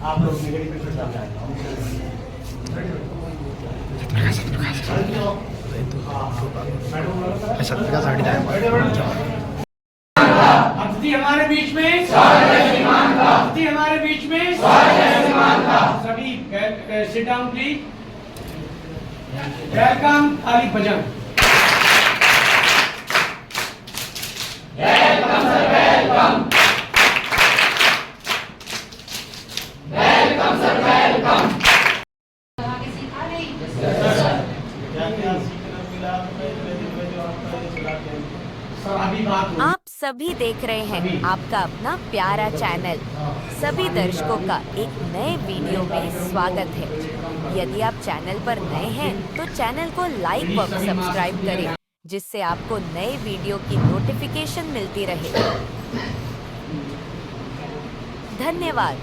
आप लोग निगड़ी पे चल जाएंगे अतिथि हमारे बीच में, अतिथि हमारे बीच में सभी सिट डाउन प्लीज। वेलकम ताली बजाओ। Welcome sir, welcome, welcome sir, welcome. आगे सीखा नहीं क्या सीखना मिला जो आपका ये सुनाते हैं सर। अभी बात आप सभी देख रहे हैं आपका अपना प्यारा चैनल। सभी दर्शकों का एक नए वीडियो में स्वागत है। यदि आप चैनल पर नए हैं तो चैनल को लाइक व सब्सक्राइब करें, जिससे आपको नए वीडियो की नोटिफिकेशन मिलती रहे। धन्यवाद।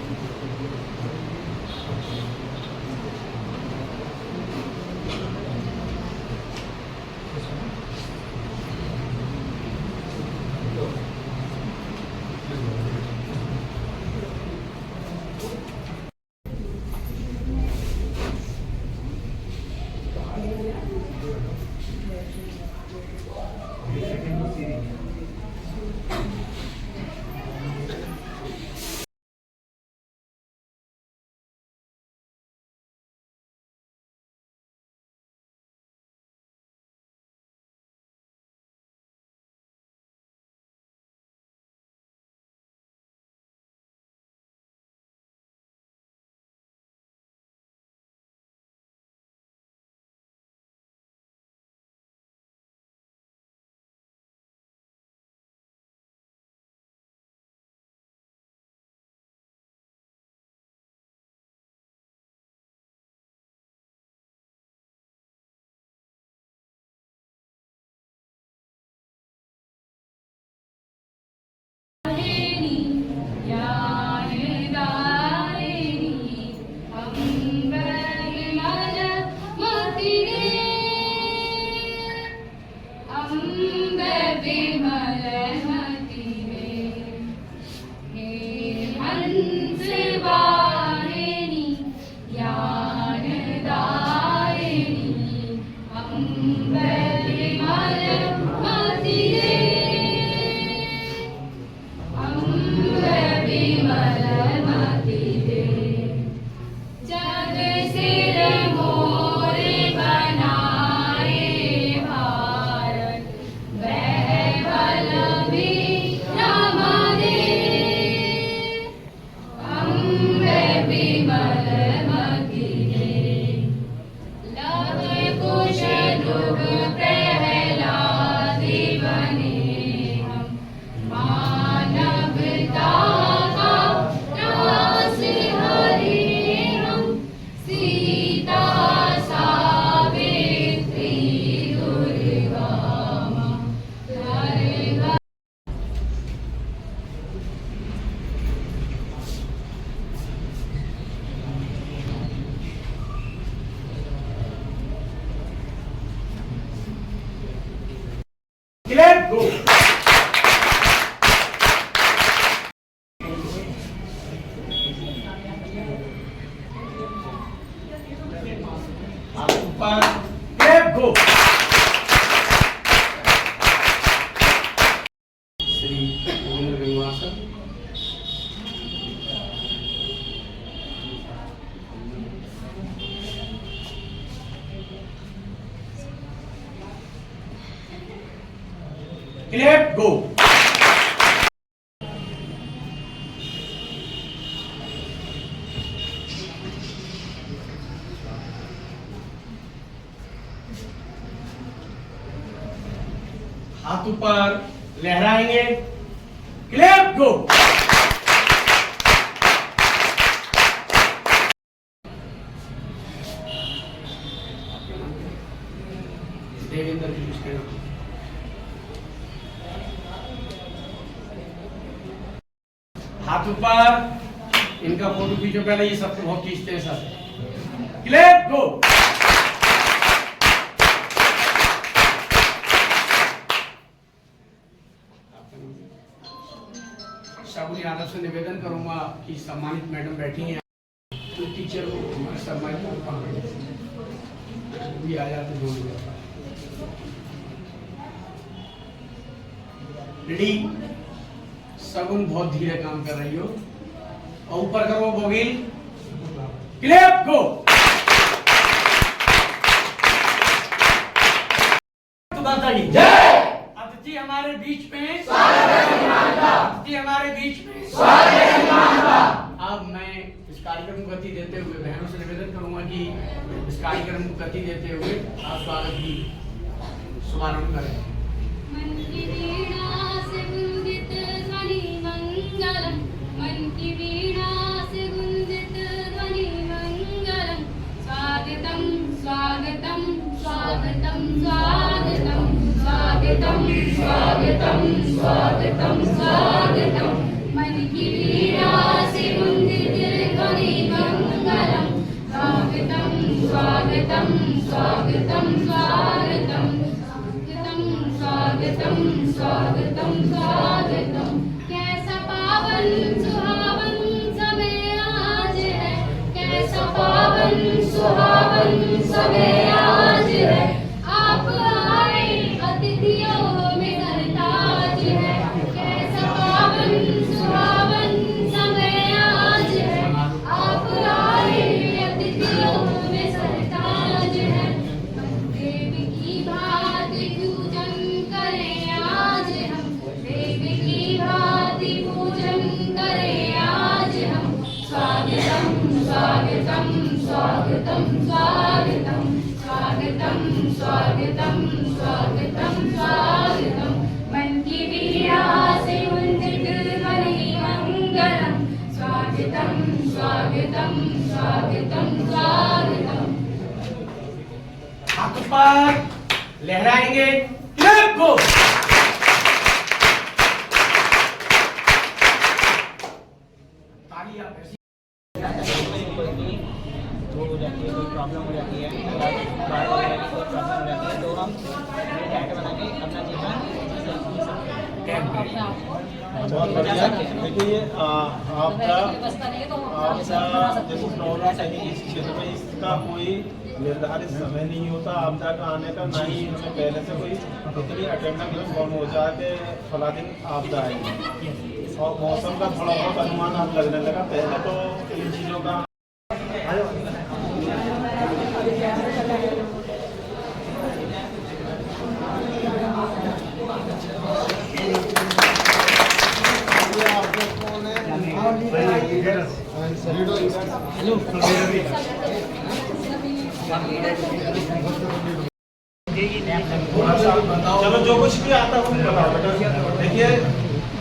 Clap, go. Clap, go. Shri Ravindra गंगवासर। Clap, go. हाथ ऊपर लहराएंगे। क्लैप, गो। हाथ ऊपर, इनका फोटो खींचो पहले, ये सबको बहुत खींचते हैं सर। क्लिप गो। शाबुनी आदर से निवेदन करूंगा कि सम्मानित मैडम बैठी हैं, तो टीचर को हमारे सम्मानित भी आ जाते दो लोग। रेडी? सगुन बहुत धीरे काम कर रही हो, और ऊपर करो बोगिल। क्लिप गो। जय। अतिथि हमारे बीच में स्वागत है, अतिथि हमारे बीच में स्वागत है। अब मैं इस कार्यक्रम को गति देते हुए बहनों से निवेदन करूंगा कि इस कार्यक्रम को गति देते हुए आप स्वागत की शुभारंभ करें। मन की वीणा से गुंजित ध्वनि मंगलम, मन की वीणा से गुंजित ध्वनि मंगलम। स्वागतम स्वागतम स्वागतम स्वागतम स्वागतम स्वागतम स्वागतम स्वागतम। मन की वीणा से गुंजित ध्वनि मंगलम। स्वागतम स्वागतम स्वागतम स्वागतम स्वागतम स्वागतम स्वागतम। कैसा पावन सुहावन समय आज है, कैसा पावन सुहावन समय आज है। आप आए अतिथियों में सरताज है, कैसा पावन सुहावन समय आज है। आप आए अतिथियों में सरताज है। देव की भांति पूजन करें आज हम, देव की भांति पूजन करें आज हम। स्वागतम स्वागतम स्वागतम स्वागतम स्वागतम स्वागतम स्वागतम स्वागतम। मन की वीणा से गुंजित ध्वनि मंगलम। स्वागतम स्वागतम स्वागतम स्वागतम। हाथ ऊपर, लहराएंगे। क्लिप गो। तालियां ऐसी वो हो जाती है, कोई प्रॉब्लम हो जाती है, बाढ़ वगैरह की कोई प्रॉब्लम हो जाती है, तो हम टैंक बना के अपना जीवन जी सकते हैं। बहुत बढ़िया। देखिए आपका जैसे प्रॉब्लम है इस क्षेत्र में, इसका कोई निर्धारित समय नहीं होता आपदा का आने का, ना ही हमें पहले से कोई इतनी अटेंडेंस इन्फॉर्म हो जाए कि फला दिन आपदा आएगी। और मौसम का थोड़ा बहुत अनुमान आप लगने लगा, पहले तो इन चीज़ों का चलो जो कुछ भी आता है बताओ बेटा। देखिए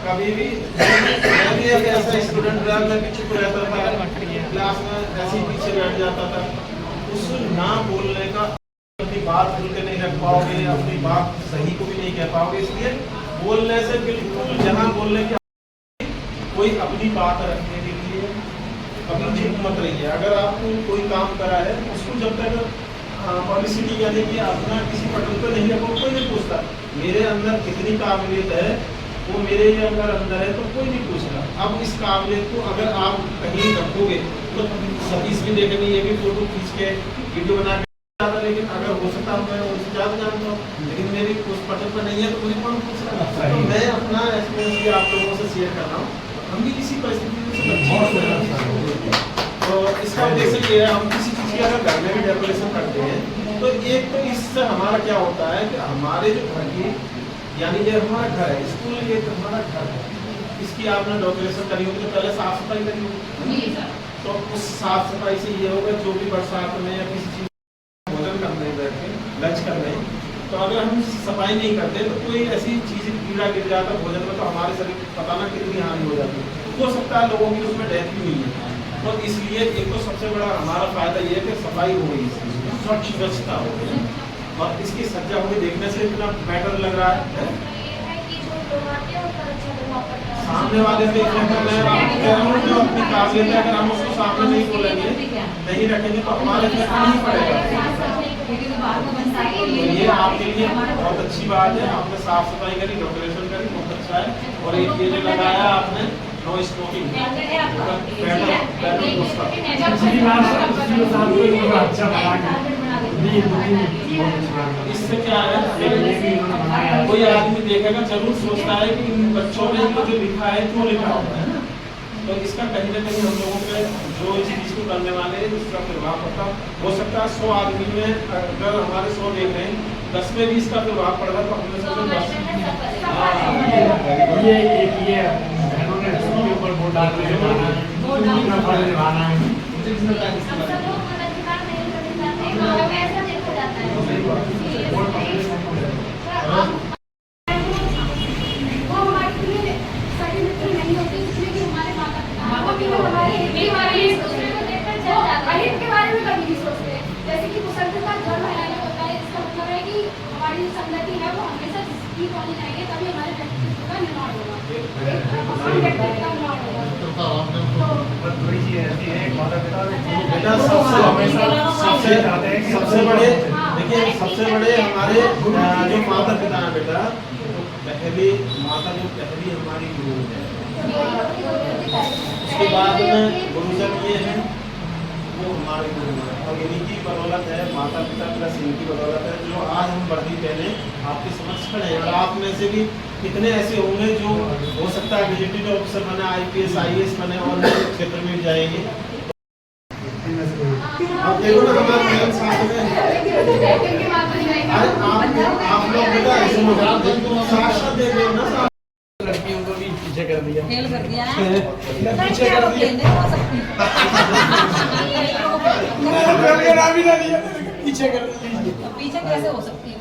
कभी भी मैं भी एक ऐसा स्टूडेंट रहा, मैं पीछे को रहता था क्लास में, ऐसे ही पीछे बैठ जाता था। उस ना बोलने का, अपनी बात खुल के नहीं रख पाओगे, अपनी बात सही को भी नहीं कह पाओगे, इसलिए बोलने से बिल्कुल जहाँ बोलने की कोई अपनी बात रखने के लिए कभी चुप मत रहिए। अगर आपको कोई काम करा है उसको जब तक पब्लिसिटी यानी कि अपना किसी पटल पर नहीं रखो, कोई नहीं पूछता मेरे अंदर कितनी काबिलियत है, वो मेरे अगर अंदर है तो कोई नहीं पूछता। अब इस काबिलियत को अगर आप कहीं रखोगे तो सतीश भी देखेंगे, ये भी फोटो खींच के वीडियो बना के ज़्यादा, लेकिन अगर हो सकता मैं उससे ज़्यादा जानता हूँ, लेकिन मेरी उस पटल पर नहीं है तो मुझे कौन पूछ रहा है। तो मैं अपना एक्सपीरियंस भी आप लोगों से शेयर कर रहा हूँ। हम भी किसी परिस्थिति से तो इसका उद्देश्य ये है, हम किसी चीज़ की अगर घर में भी डेकोरेशन करते हैं तो एक तो इससे हमारा क्या होता है कि हमारे जो घर की यानी ये हमारा घर है, स्कूल ये हमारा घर है, इसकी आपने डेकोरेशन करी होगी तो पहले साफ सफाई करी होगी, तो उस साफ सफाई से ये होगा जो भी बरसात में या किसी चीज़ भोजन करने बैठ के लंच कर रहे हैं, तो अगर हम सफाई नहीं करते तो कोई ऐसी चीज़ कीड़ा गिर जाता भोजन में तो हमारे शरीर को पता ना कितनी हानि हो जाती है। हो सकता है लोगों की उसमें डेथ भी हुई है। तो इसलिए एक तो सबसे बड़ा हमारा फायदा ये है कि सफाई हो गई, स्वच्छता हो गई और इसकी सज्जा हुई देखने से इतना बेटर लग रहा है। सामने वाले पे मैं आपको कह रहा हूँ जो अपनी काबिलियत है, अगर हम उसको सामने नहीं बोलेंगे, नहीं रखेंगे तो हमारे पे नहीं पड़ेगा। तो ये आपके लिए बहुत अच्छी बात है, आपने साफ सफाई करी, डेकोरेशन करी, बहुत अच्छा है। और एक ये जो लगाया आपने नो स्मोकिंग, इससे क्या है, कोई आदमी देखेगा जरूर सोचता है कि इन बच्चों ने जो लिखा है क्यों लिखा होता है ना। तो इसका कहीं ना कहीं हम लोगों पे जो इस चीज को करने वाले हैं इसका प्रभाव पड़ता हो सकता है। 100 आदमी में अगर हमारे 100 देख रहे हैं, 10 में भी इसका प्रभाव पड़ रहा है, तो हमने सोचा ये बहनों ने उसके ऊपर वोट डालने निभाना है। जैसे कि मुसलमान का घर बनाने होता है, इसका मतलब है कि हमारी जो संगति है वो हमेशा ठीक होनी चाहिए, तभी हमारे व्यक्तित्व का निर्माण होगा, एक महान व्यक्तित्व का निर्माण होगा। बेटा सबसे बड़े देखिए, सबसे बड़े हमारे जो माता पिता हैं बेटा, पहली माता जो पहली हमारी गुरु है, उसके बाद में गुरुजन ये हैं वो हमारे गुरु हैं। और इन्हीं की बदौलत है, माता पिता प्लस इनकी बदौलत है जो आज हम वर्दी पहने आपके समक्ष खड़े हैं। और आप में से भी कितने ऐसे होंगे जो हो सकता है गजेटेड ऑफिसर बने, IPS IAS बने और क्षेत्र में जाएंगे। अब देखो ना हमारे मैडम साथ में आप लोग बेटा ऐसे साक्षात देख रहे हो ना, लड़कियों को भी पीछे कर दिया, फेल कर दिया है। पीछे कर दिया, पीछे कर दिया। पीछे कैसे हो सकती है?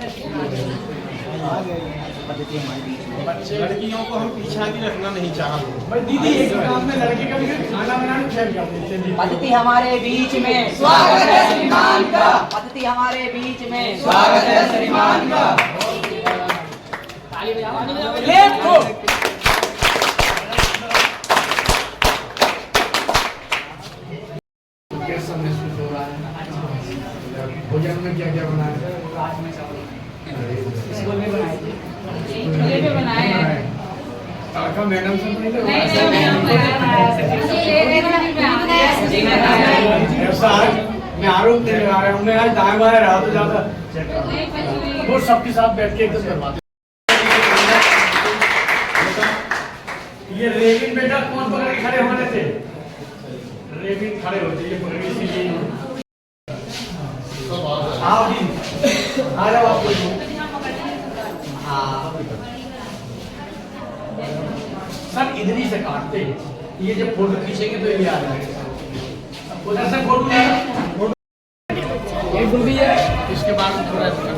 लड़कियों को हम पीछा भी रखना नहीं चाहते। भाई दीदी एक काम में लड़के का भी खाना बनाना फेल कर देते हैं। अतिथि हमारे बीच में स्वागत है श्रीमान का। अतिथि हमारे बीच में स्वागत है श्रीमान का। कैसा महसूस हो रहा है? भोजन में क्या क्या बनाया? छोले पे बनाए हैं। तड़का मैडम से नहीं ऐसा है, मैं आरोप देने आ रहा हूँ, मैं आज दाएं बाएं रहा तो ज्यादा वो सबके साथ बैठ के एकदम करवाते। ये रेबिन बेटा कौन पकड़ के खड़े होने थे? रेबिन खड़े होते, ये पकड़ के इसीलिए आओ जी, आ जाओ आप लोग। सब इधरी से काटते हैं, ये जब फोटो खींचेंगे तो ये आ जाएगा। उधर से फोटो एक भी है, इसके बाद थोड़ा चलो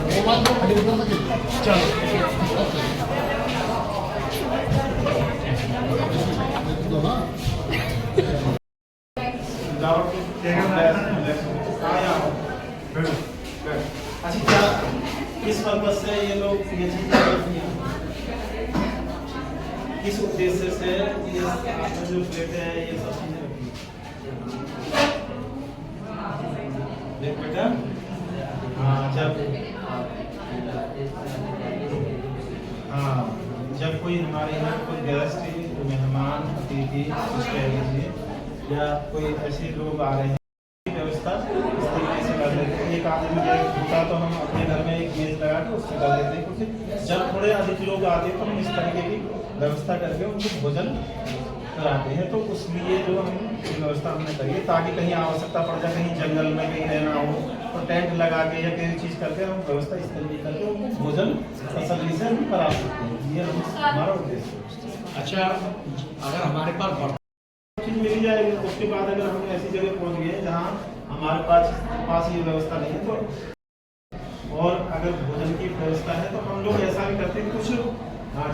अच्छा, क्या किस पर्पज से ये लोग ये चीज किस उद्देश्य से ये आपने जो प्लेटें हैं ये सब चीजें रखी? देख बेटा, जब कोई हमारे यहाँ कोई गेस्ट मेहमान अतिथि कुछ कह लीजिए या कोई ऐसे लोग आ रहे हैं, व्यवस्था इस तरीके से कर लेते हैं। एक आदमी होता तो हम अपने घर में एक मेज लगा के उससे कर लेते हैं, क्योंकि जब थोड़े अधिक लोग आते हैं तो हम इस तरीके की व्यवस्था करके उनको भोजन कराते हैं। तो उसलिए जो हम व्यवस्था हमने करी है ताकि कहीं आवश्यकता पड़ जाए, कहीं जंगल में कहीं रहना हो तो टेंट लगा के या किसी चीज़ करके हम व्यवस्था इस तरीके करके उनको भोजन तसल्ली से हम करा सकते हैं। ये हमारा उद्देश्य है। अच्छा, अगर हमारे पास चीज मिल जाएगी, उसके बाद अगर हम ऐसी जगह पहुंच गए जहाँ हमारे पास ये व्यवस्था नहीं है तो, और अगर भोजन की व्यवस्था है तो हम लोग ऐसा भी करते हैं, कुछ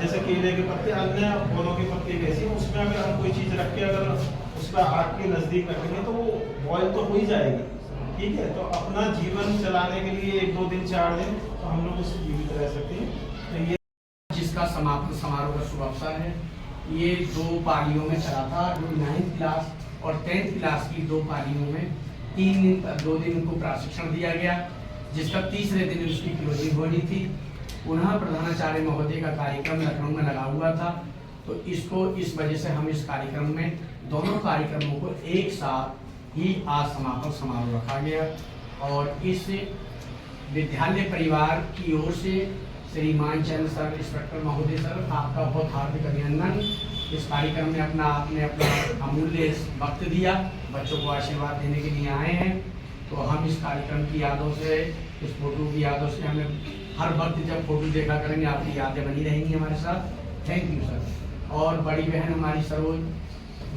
जैसे केले के पत्ते, अन्य पौधों के पत्ते कैसे, उसमें अगर हम कोई चीज रख के अगर उसका आग के नजदीक रखेंगे तो वो बॉयल तो हो ही जाएगी, ठीक है। तो अपना जीवन चलाने के लिए 1-2 दिन 4 दिन तो हम लोग उससे जीवित रह सकते हैं। तो ये जिस इसका समापन समारोह का शुभ अवसर है। ये 2 पारियों में चला था, जो 9th क्लास और 10th क्लास की 2 पारियों में 2 दिन उनको प्रशिक्षण दिया गया, जिसका तीसरे दिन उसकी क्लोजिंग होनी थी। पुनः प्रधानाचार्य महोदय का कार्यक्रम लखनऊ में लगा हुआ था, तो इस वजह से हम इस कार्यक्रम में दोनों कार्यक्रमों को एक साथ ही आज समापन समारोह रखा गया। और इस विद्यालय परिवार की ओर से श्रीमान चंद्र सर, इंस्पेक्टर महोदय सर, आपका बहुत हार्दिक अभिनंदन। इस कार्यक्रम में आपने अपना अमूल्य वक्त दिया, बच्चों को आशीर्वाद देने के लिए आए हैं। तो हम इस कार्यक्रम की यादों से, इस फोटो की यादों से, हमें हर वक्त जब फोटो देखा करेंगे आपकी यादें बनी रहेंगी हमारे साथ। Thank you sir. और बड़ी बहन हमारी सरोज,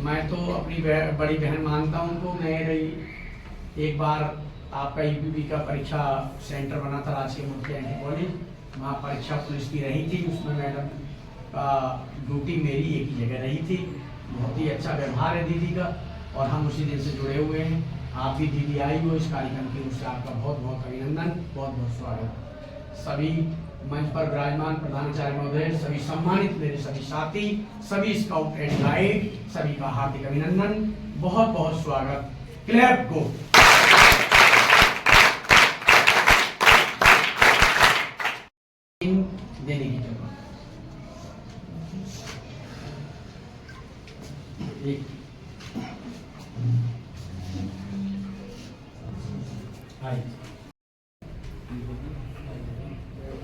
मैं तो अपनी बड़ी बहन मानता हूँ उनको। मैं रही एक बार आपका यूपीपी का परीक्षा सेंटर बना था राजकीय मुख्य कॉलेज, वहाँ परीक्षा पुलिस की रही थी, उसमें मैडम का ड्यूटी मेरी एक ही जगह रही थी। बहुत ही अच्छा व्यवहार है दीदी का, और हम उसी दिन से जुड़े हुए हैं। आप भी दीदी आई हो इस कार्यक्रम की ओर से आपका बहुत बहुत अभिनंदन, बहुत बहुत स्वागत। सभी मंच पर विराजमान प्रधानाचार्य महोदय, सभी सम्मानित मेरे सभी साथी, सभी स्काउट एंड गाइड, सभी का हार्दिक अभिनंदन, बहुत बहुत स्वागत। क्लैप को देने की जरूरत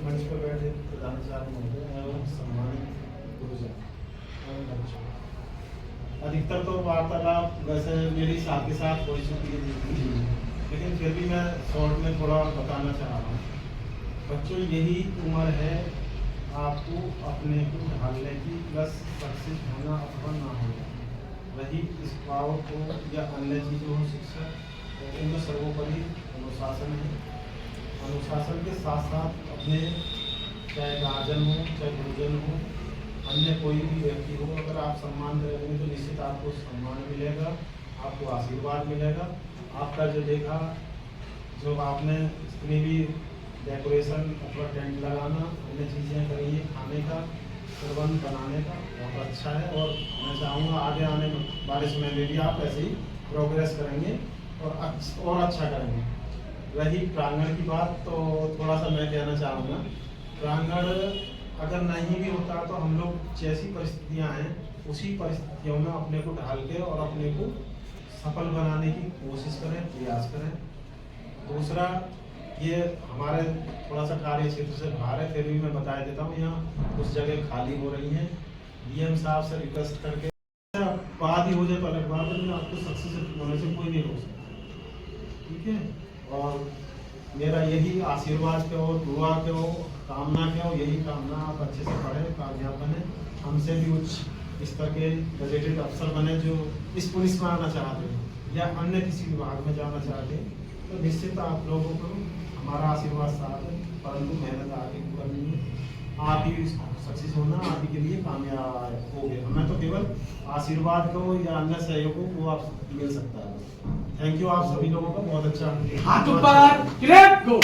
मंच पर बैठे प्रधानाचार्य महोदय एवं सम्मानित गुरुजन एवं बच्चों, अधिकतर तो वार्तालाप वैसे मेरी साथ के साथ हो चुकी है, लेकिन फिर भी मैं शॉर्ट में थोड़ा बताना चाह रहा हूँ। बच्चों, यही उम्र है आपको अपने को ढालने की, प्लस सक्सेस होना अथवा ना होना। वही इस भाव को या अन्य चीज़ों को शिक्षा, इनमें सर्वोपरि अनुशासन है। अनुशासन के साथ साथ अपने, चाहे गार्जियन हो, चाहे गुरुजन हो, अन्य कोई भी व्यक्ति हो, अगर आप सम्मान करेंगे तो निश्चित आपको सम्मान मिलेगा, आपको आशीर्वाद मिलेगा। आपका जो देखा, जो आपने जितनी भी डेकोरेशन अथवा टेंट लगाना, अन्य चीज़ें करी है, खाने का प्रबंध बनाने का, बहुत अच्छा है। और मैं चाहूँगा आगे आने वाले समय में भी आप ऐसे ही प्रोग्रेस करेंगे और अच्छा करेंगे। रही प्रांगण की बात, तो थोड़ा सा मैं कहना चाहूँगा, प्रांगण अगर नहीं भी होता तो हम लोग जैसी परिस्थितियाँ हैं उसी परिस्थितियों में अपने को ढाल के और अपने को सफल बनाने की कोशिश करें, प्रयास करें। दूसरा, ये हमारे थोड़ा सा कार्य क्षेत्र से बाहर है, फिर भी मैं बता देता हूँ, यहाँ कुछ जगह खाली हो रही हैं। डीएम साहब से रिक्वेस्ट करके बात ही हो जाए तो अलग बात है, लेकिन आपको सक्सेस होने से कोई नहीं रोक सकता, ठीक है। और मेरा यही आशीर्वाद के हो, दुआ के हो, कामना के हो, यही कामना आप अच्छे से पढ़ें, कामयाब बने, हमसे भी उच्च स्तर के गजेटेड अफसर बने जो इस पुलिस में आना चाहते हैं या अन्य किसी विभाग में जाना चाहते हैं। तो निश्चित आप लोगों को हमारा आशीर्वाद साथ है, परंतु मेहनत आगे करनी है। आप ही सक्सेस होना, आप ही के लिए कामयाब हो गए। हमें तो केवल आशीर्वाद को या अन्य सहयोगों को आप मिल सकता है। थैंक यू आप सभी लोगों का, बहुत अच्छा। हाथ ऊपर, क्लैप को।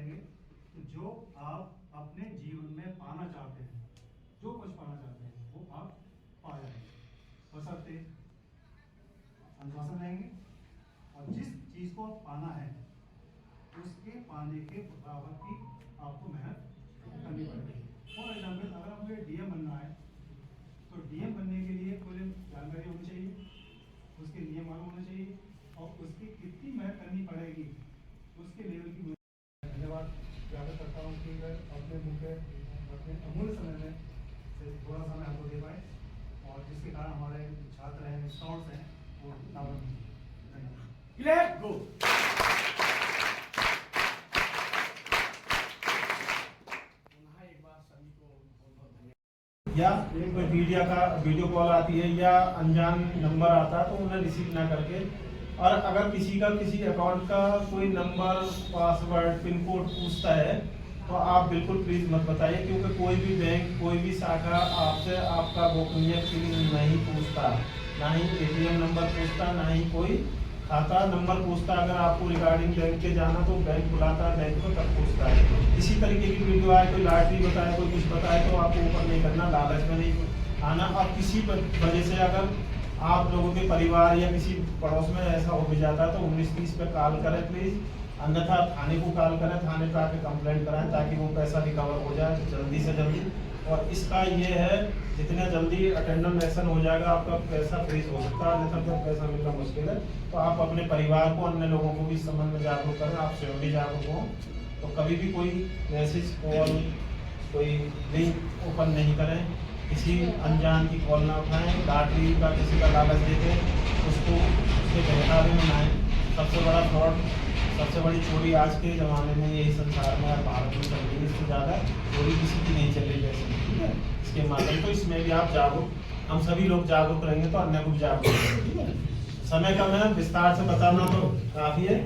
तो जो आप अपने जीवन में पाना चाहते हैं, जो कुछ पाना चाहते हैं वो आप पा जाएंगे, बशर्ते अनुशासन रहेंगे और जिस चीज़ को पाना है उसके पाने के बराबर की आपको मेहनत करनी पड़ेगी। फॉर एग्जाम्पल, अगर आपको डीएम बनना है तो डीएम बनने के लिए पूरी जानकारी होनी चाहिए, उसके नियम मालूम होने चाहिए और उसकी कितनी मेहनत करनी पड़ेगी उसके लेवल की। धन्यवाद ज्यादा करता हूँ कि मैं अपने मुँह पे अपने अमूल्य समय में से थोड़ा समय हमको दे पाए और जिसके कारण हमारे छात्र हैं, स्काउट्स हैं, वो लाभान्वित हैं। धन्यवाद। क्लियर गो। एक बार सभी को बहुत धन्यवाद। या कोई वीडियो कॉल आती है या अनजान नंबर आता है तो उन्हें रिसीव ना करके, और अगर किसी अकाउंट का कोई नंबर, पासवर्ड, पिन कोड पूछता है तो आप बिल्कुल प्लीज मत बताइए, क्योंकि कोई भी बैंक, कोई भी शाखा आपसे आपका गोपनीय नहीं पूछता, ना ही एटीएम नंबर पूछता, ना ही कोई खाता नंबर पूछता। अगर आपको रिगार्डिंग बैंक के जाना तो बैंक बुलाता है, बैंक को तब पूछता है। इसी तरीके की वीडियो आए, कोई लॉटरी बताए, कोई कुछ बताए तो आपको ऊपर नहीं करना, लालच में नहीं आना। अब किसी वजह से अगर आप लोगों के परिवार या किसी पड़ोस में ऐसा हो भी जाता है तो 1930 पे कॉल करें प्लीज, अन्यथा थाने को कॉल करें, थाने पे आके कंप्लेंट कराएं ताकि वो पैसा रिकवर हो जाए जल्दी से जल्दी। और इसका ये है, जितने जल्दी अटेंडेंस एक्शन हो जाएगा आपका पैसा फ्रीज हो सकता है, अन्यथा फिर पैसा मिलना मुश्किल है। तो आप अपने परिवार को, अन्य लोगों को भी इस संबंध में जागरूक करें, आप स्वयं भी जागरूक हों। तो कभी भी कोई मैसेज, कॉल, कोई लिंक ओपन नहीं करें, किसी अनजान की कॉल ना उठाएं, लॉटरी का किसी का लालच देके उसको उसके बहकावे में ना आए। सबसे बड़ा फ्रॉड, सबसे बड़ी चोरी आज के ज़माने में यही संसार में और भारत में चल रही है, इससे ज़्यादा चोरी किसी की नहीं चल रही वैसे, ठीक है। इसके माध्यम तो इसमें भी आप जागरूक, हम सभी लोग जागरूक रहेंगे तो अन्य को भी जागरूक रहेंगे, ठीक है। समय कम है, विस्तार से बताना तो काफ़ी है।